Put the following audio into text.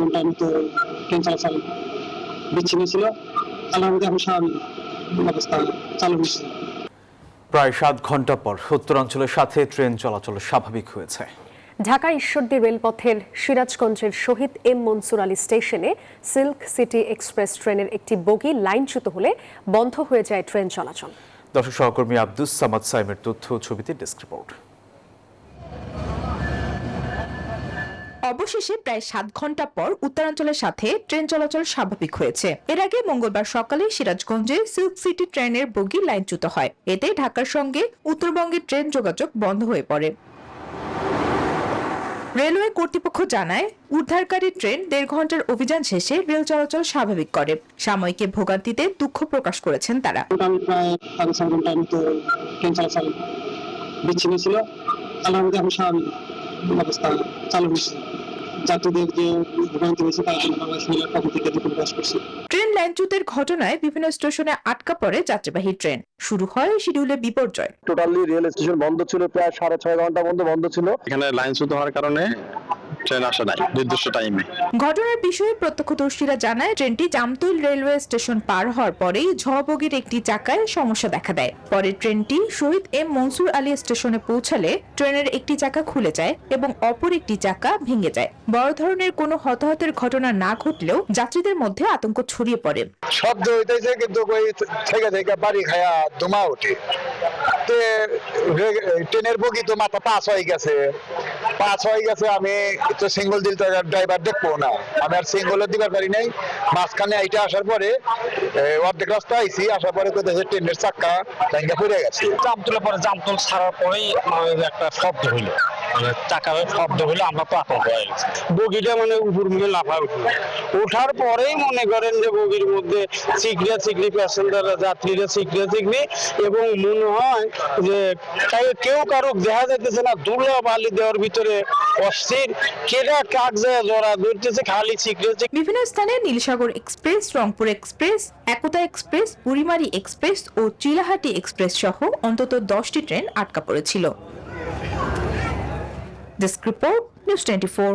ঘন্টার মতো ট্রেন চলাচল বিচ্ছিন্ন ছিল। আলহামদুলিল্লাহ এখন স্বাভাবিক অবস্থা চালু হচ্ছে। প্রায় 7 ঘন্টা পর উত্তরাঞ্চলের সাথে ট্রেন চলাচল স্বাভাবিক হয়েছে। ঢাকা ঈশ্বরদী রেলপথের সিরাজগঞ্জের শহীদ এম মনসুর আলী স্টেশনে সিল্ক সিটি এক্সপ্রেস ট্রেনের একটি বগি লাইনচ্যুত হলে বন্ধ হয়ে যায় ট্রেন চলাচল। দর্শক সহকর্মী আব্দুস সামাদ সাইমের তথ্য ছবিতে ডেস্ক রিপোর্ট। অবশেষে প্রায় 7 ঘন্টা পর উত্তরাঞ্চলের সাথে ট্রেন চলাচল স্বাভাবিক হয়েছে। এর আগে মঙ্গলবার সকালে সিরাজগঞ্জে সিল্ক সিটি ট্রেনের বগি লাইনচ্যুত হয়। এতে ঢাকার সঙ্গে উত্তরবঙ্গের ট্রেন যোগাযোগ বন্ধ হয়ে পড়ে। রেলওয়ে কর্তৃপক্ষ জানায়, উদ্ধারকারী ট্রেন 1.5 ঘন্টার অভিযান শেষে রেল চলাচল স্বাভাবিক করে। সাময়িক ভোগান্তিতে দুঃখ প্রকাশ করেছেন তারা। প্রায় 7 ঘন্টার মতো ট্রেন চলাচল বিচ্ছিন্ন ছিল। আলহামদুলিল্লাহ এখন স্বাভাবিক অবস্থা চালু হচ্ছে। যাত্রীদের যে ভোগান্তি হয়েছে তার জন্য বাংলাদেশ রেলের পক্ষ থেকে দুঃখ প্রকাশ করছি। ট্রেন লাইনচ্যুতের ঘটনায় বিভিন্ন স্টেশনে আটকা পড়ে যাত্রীবাহী ট্রেন। শুরু হয় শিডিউলে বিপর্যয়। টোটালি রেল স্টেশন বন্ধ ছিল, প্রায় 6.5 ঘন্টা বন্ধ ছিল। এখানে লাইনচ্যুত হওয়ার কারণে ট্রেন আসে নাই নির্দিষ্ট টাইমে। ঘটনার বিষয়ে প্রত্যক্ষদর্শীরা জানায়, ট্রেনটি জামতৈল রেলওয়ে স্টেশন পার হওয়ার পরেই ঝ-বগির একটি চাকায় সমস্যা দেখা দেয়। পরে ট্রেনটি শহীদ এম মনসুর আলী স্টেশনে পৌঁছালে ট্রেনের একটি চাকা খুলে যায় এবং অপর একটি চাকা ভেঙে যায়। বড় ধরনের কোনো হতাহতের ঘটনা না ঘটলেও যাত্রীদের মধ্যে আতঙ্ক ছড়িয়ে পড়ে। শব্দ হইতেছে কিন্তু ওই থেকে বাড়ি খায়া ধোঁয়া ওঠে। ট্রেনের বগি তো মাথা পাঁচ হয়ে গেছে। আমি তো সিঙ্গল দিল ড্রাইভার দেখবো না, আমি আর সিঙ্গল দিবার পারি নাই। মাঝখানে আইটা আসার পরে অর্ধেক রাস্তা আইসি, আসার পরে কোথায় ট্রেনের চাক্কা ভেঙে পড়ে গেছে। জামতলের পরে জামতল ছাড়ার পরেই একটা শব্দ হইলো, মানে চাকার শব্দ হইলো। আমরা তো আতঙ্ক হয়ে গেছি। বগিটা মানে উপর মুখে লাফা উঠলো। ওঠার পরেই মনে করেন যে বগির মধ্যে চিকড়ি প্যাসেঞ্জাররা যাত্রীরা চিকড়ি এবং মনে হয় যে কেউ কারো দেখা যাইতেছে না। ধুলা বালি দেওয়ার ভিতরে অস্থির, কেটা কাক যায় জড়া ধরতেছে, খালি চিকড়ি। বিভিন্ন স্থানে নীলসাগর এক্সপ্রেস, রংপুর এক্সপ্রেস, একতা এক্সপ্রেস, বুড়িমারি এক্সপ্রেস ও চিলাহাটি এক্সপ্রেস সহ অন্তত 10টি ট্রেন আটকা পড়েছিল। Desk report, news 24।